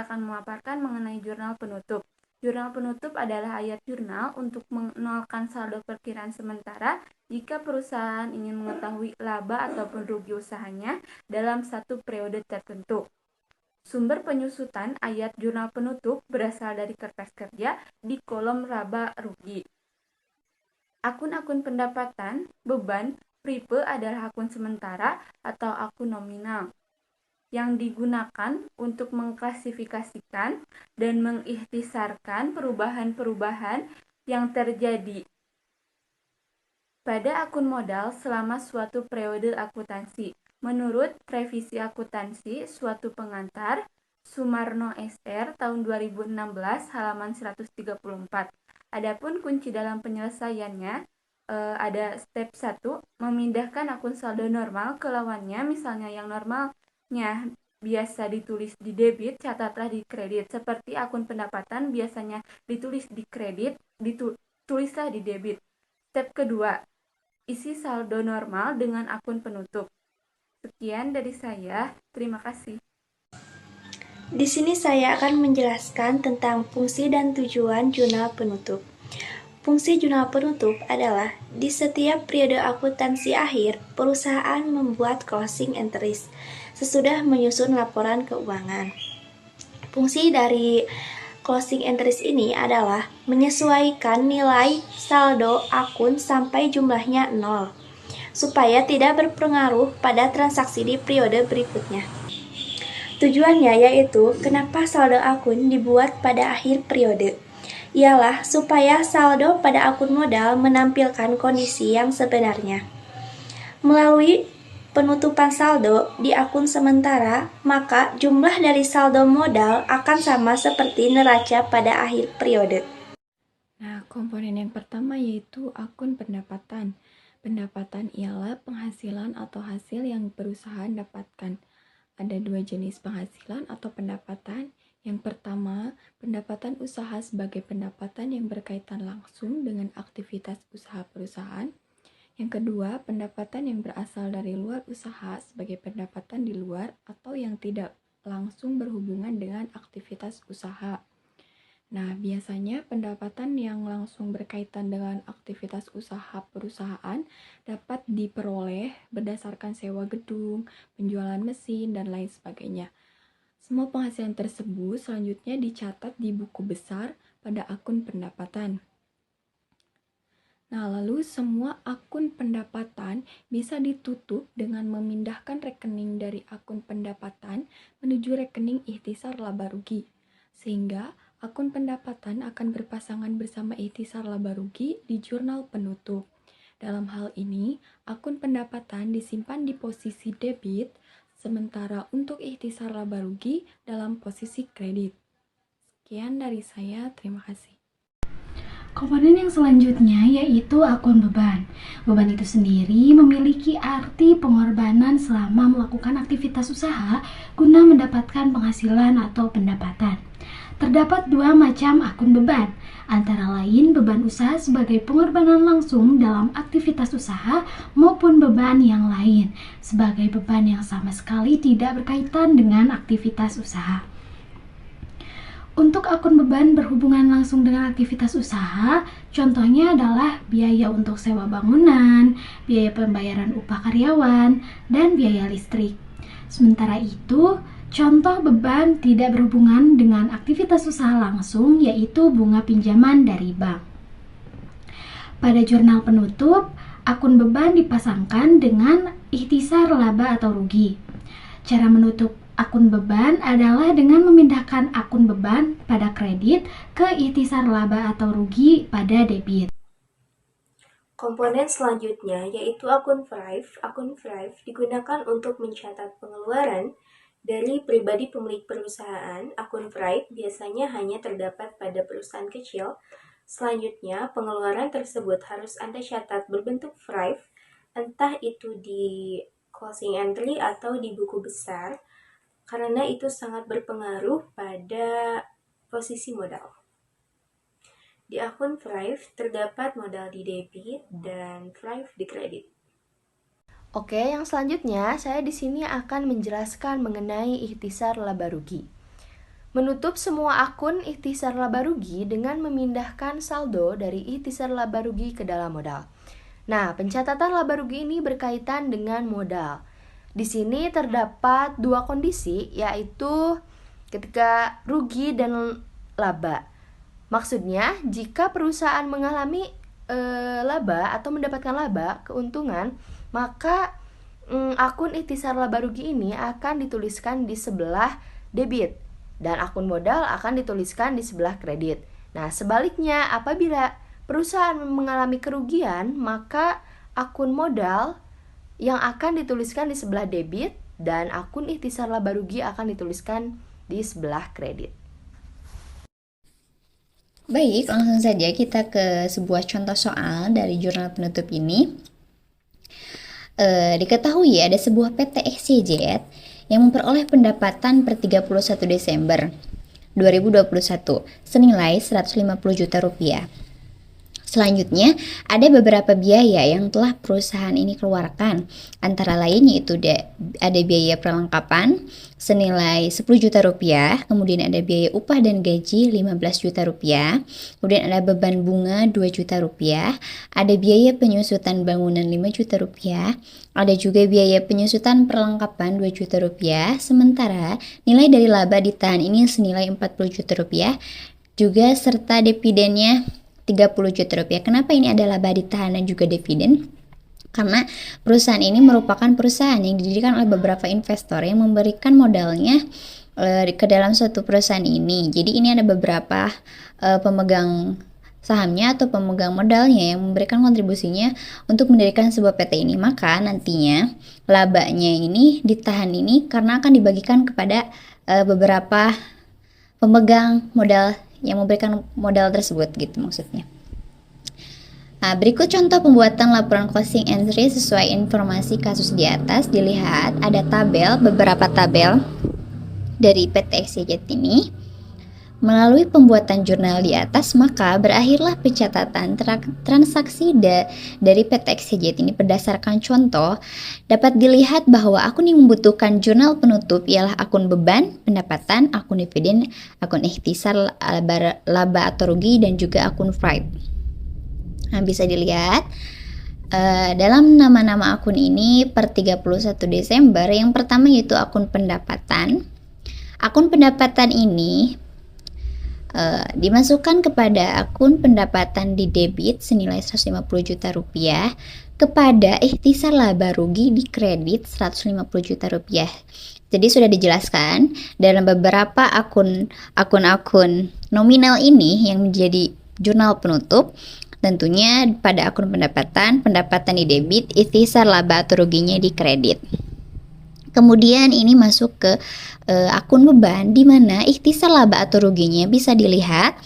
akan memaparkan mengenai jurnal penutup. Jurnal penutup adalah ayat jurnal untuk menolkan saldo perkiraan sementara jika perusahaan ingin mengetahui laba atau rugi usahanya dalam satu periode tertentu. Sumber penyusutan ayat jurnal penutup berasal dari kertas kerja di kolom laba rugi. Akun-akun pendapatan, beban, PRIPE adalah akun sementara atau akun nominal yang digunakan untuk mengklasifikasikan dan mengikhtisarkan perubahan-perubahan yang terjadi pada akun modal selama suatu periode akuntansi. Menurut Revisi Akuntansi Suatu Pengantar, Sumarno SR tahun 2016 halaman 134. Adapun kunci dalam penyelesaiannya ada step 1, memindahkan akun saldo normal ke lawannya, misalnya yang normalnya biasa ditulis di debit, catatlah di kredit. Seperti akun pendapatan biasanya ditulis di kredit, tulislah di debit. Step kedua, isi saldo normal dengan akun penutup. Sekian dari saya, terima kasih. Di sini saya akan menjelaskan tentang fungsi dan tujuan jurnal penutup. Fungsi jurnal penutup adalah di setiap periode akuntansi akhir, perusahaan membuat closing entries sesudah menyusun laporan keuangan. Fungsi dari closing entries ini adalah menyesuaikan nilai saldo akun sampai jumlahnya 0, supaya tidak berpengaruh pada transaksi di periode berikutnya. Tujuannya yaitu kenapa saldo akun dibuat pada akhir periode, ialah supaya saldo pada akun modal menampilkan kondisi yang sebenarnya. Melalui penutupan saldo di akun sementara, maka jumlah dari saldo modal akan sama seperti neraca pada akhir periode. Nah, komponen yang pertama yaitu akun pendapatan. Pendapatan ialah penghasilan atau hasil yang perusahaan dapatkan. Ada dua jenis penghasilan atau pendapatan. Yang pertama, pendapatan usaha sebagai pendapatan yang berkaitan langsung dengan aktivitas usaha perusahaan. Yang kedua, pendapatan yang berasal dari luar usaha sebagai pendapatan di luar atau yang tidak langsung berhubungan dengan aktivitas usaha. Nah, biasanya pendapatan yang langsung berkaitan dengan aktivitas usaha perusahaan dapat diperoleh berdasarkan sewa gedung, penjualan mesin, dan lain sebagainya. Semua penghasilan tersebut selanjutnya dicatat di buku besar pada akun pendapatan. Nah, lalu semua akun pendapatan bisa ditutup dengan memindahkan rekening dari akun pendapatan menuju rekening ikhtisar laba rugi. Sehingga akun pendapatan akan berpasangan bersama ikhtisar laba rugi di jurnal penutup. Dalam hal ini, akun pendapatan disimpan di posisi debit, sementara untuk ikhtisar laba rugi dalam posisi kredit. Sekian dari saya, terima kasih. Komponen yang selanjutnya yaitu akun beban. Beban itu sendiri memiliki arti pengorbanan selama melakukan aktivitas usaha guna mendapatkan penghasilan atau pendapatan. Terdapat dua macam akun beban, antara lain beban usaha sebagai pengorbanan langsung dalam aktivitas usaha maupun beban yang lain sebagai beban yang sama sekali tidak berkaitan dengan aktivitas usaha. Untuk akun beban berhubungan langsung dengan aktivitas usaha, contohnya adalah biaya untuk sewa bangunan, biaya pembayaran upah karyawan, dan biaya listrik. Sementara itu, contoh beban tidak berhubungan dengan aktivitas usaha langsung yaitu bunga pinjaman dari bank. Pada jurnal penutup, akun beban dipasangkan dengan ikhtisar laba atau rugi. Cara menutup akun beban adalah dengan memindahkan akun beban pada kredit ke ikhtisar laba atau rugi pada debit. Komponen selanjutnya yaitu akun Thrive. Akun Thrive digunakan untuk mencatat pengeluaran dari pribadi pemilik perusahaan. Akun Thrive biasanya hanya terdapat pada perusahaan kecil. Selanjutnya, pengeluaran tersebut harus Anda catat berbentuk Thrive, entah itu di closing entry atau di buku besar, karena itu sangat berpengaruh pada posisi modal. Di akun Thrive terdapat modal di debit dan Thrive di kredit. Oke, yang selanjutnya saya di sini akan menjelaskan mengenai ikhtisar laba rugi. Menutup semua akun ikhtisar laba rugi dengan memindahkan saldo dari ikhtisar laba rugi ke dalam modal. Nah, pencatatan laba rugi ini berkaitan dengan modal. Di sini terdapat dua kondisi, yaitu ketika rugi dan laba. Maksudnya, jika perusahaan mengalami laba atau mendapatkan laba, keuntungan, maka akun ikhtisar laba rugi ini akan dituliskan di sebelah debit dan akun modal akan dituliskan di sebelah kredit. Nah, sebaliknya apabila perusahaan mengalami kerugian, maka akun modal yang akan dituliskan di sebelah debit dan akun ikhtisar laba rugi akan dituliskan di sebelah kredit. Baik, langsung saja kita ke sebuah contoh soal dari jurnal penutup ini. Diketahui ada sebuah PT XYZ yang memperoleh pendapatan per 31 Desember 2021 senilai 150 juta rupiah. Selanjutnya, ada beberapa biaya yang telah perusahaan ini keluarkan, antara lain yaitu ada biaya perlengkapan senilai 10 juta rupiah, kemudian ada biaya upah dan gaji 15 juta rupiah, kemudian ada beban bunga 2 juta rupiah, ada biaya penyusutan bangunan 5 juta rupiah, ada juga biaya penyusutan perlengkapan 2 juta rupiah, sementara nilai dari laba ditahan ini senilai 40 juta rupiah, juga serta dividennya 30 juta rupiah. Kenapa ini ada laba ditahan dan juga dividen? Karena perusahaan ini merupakan perusahaan yang didirikan oleh beberapa investor yang memberikan modalnya ke dalam suatu perusahaan ini. Jadi ini ada beberapa pemegang sahamnya atau pemegang modalnya yang memberikan kontribusinya untuk mendirikan sebuah PT ini. Maka nantinya labanya ini ditahan ini karena akan dibagikan kepada beberapa pemegang modal yang memberikan modal tersebut gitu maksudnya. Nah, berikut contoh pembuatan laporan closing entry sesuai informasi kasus di atas. Dilihat ada beberapa tabel dari PT XYZ ini. Melalui pembuatan jurnal di atas, maka berakhirlah pencatatan transaksi dari PT XYZ ini berdasarkan contoh. Dapat dilihat bahwa akun yang membutuhkan jurnal penutup ialah akun beban, pendapatan, akun dividen, akun ikhtisar laba atau rugi, dan juga akun freight. Nah, bisa dilihat dalam nama-nama akun ini per 31 Desember, yang pertama yaitu akun pendapatan. Akun pendapatan ini dimasukkan kepada akun pendapatan di debit senilai 150 juta rupiah, kepada ikhtisar laba rugi di kredit 150 juta rupiah. Jadi sudah dijelaskan dalam beberapa akun-akun nominal ini yang menjadi jurnal penutup. Tentunya pada akun pendapatan di debit, ikhtisar laba atau ruginya di kredit. Kemudian ini masuk ke akun beban, di mana ikhtisar laba atau ruginya bisa dilihat.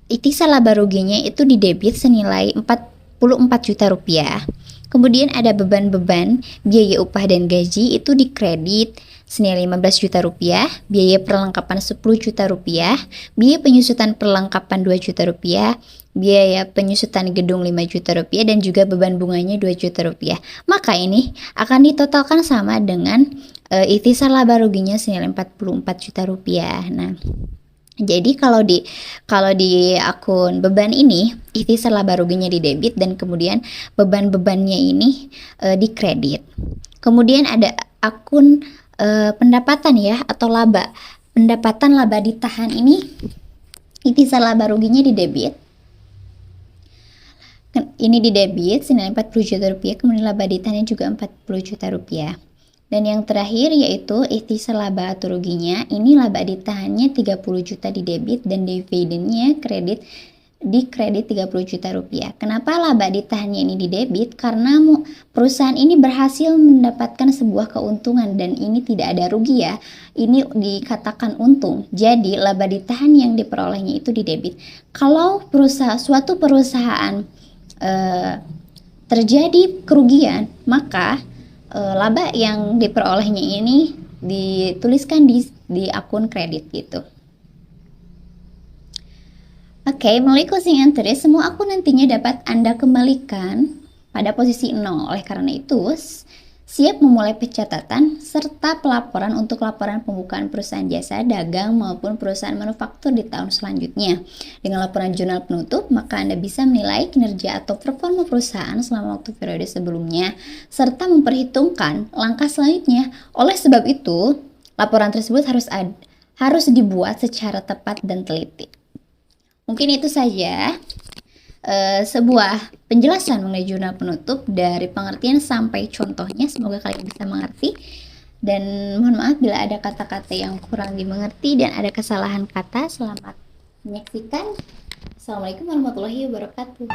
Ikhtisar laba ruginya itu di debit senilai 44 juta rupiah. Kemudian ada beban-beban, biaya upah dan gaji itu di kredit senilai 15 juta rupiah, biaya perlengkapan 10 juta rupiah, biaya penyusutan perlengkapan 2 juta rupiah, biaya penyusutan gedung 5 juta rupiah, dan juga beban bunganya 2 juta rupiah. Maka ini akan ditotalkan sama dengan ikhtisar laba ruginya senilai 44 juta rupiah. Nah, jadi kalau di akun beban ini ikhtisar laba ruginya di debit dan kemudian beban-bebannya ini di kredit. Kemudian ada akun pendapatan ya atau laba. Pendapatan laba ditahan ini ikhtisar laba ruginya di debit. Ini di debit senilai 40 juta rupiah, kemudian laba ditahannya juga 40 juta rupiah. Dan yang terakhir yaitu ikhtisar laba atau ruginya, ini laba ditahannya 30 juta di debit dan dividennya di kredit 30 juta rupiah. Kenapa laba ditahannya ini di debit? Karena perusahaan ini berhasil mendapatkan sebuah keuntungan dan ini tidak ada rugi ya. Ini dikatakan untung. Jadi laba ditahan yang diperolehnya itu di debit. Kalau suatu perusahaan terjadi kerugian, maka laba yang diperolehnya ini dituliskan di akun kredit gitu. Oke, melalui closing entry, semua akun nantinya dapat Anda kembalikan pada posisi 0. Oleh karena itu, siap memulai pencatatan serta pelaporan untuk laporan pembukaan perusahaan jasa, dagang, maupun perusahaan manufaktur di tahun selanjutnya. Dengan laporan jurnal penutup, maka Anda bisa menilai kinerja atau performa perusahaan selama waktu periode sebelumnya, serta memperhitungkan langkah selanjutnya. Oleh sebab itu, laporan tersebut harus dibuat secara tepat dan teliti. Mungkin itu saja sebuah penjelasan mengenai jurnal penutup dari pengertian sampai contohnya. Semoga kalian bisa mengerti, dan mohon maaf bila ada kata-kata yang kurang dimengerti dan ada kesalahan kata. Selamat menyaksikan. Assalamualaikum warahmatullahi wabarakatuh.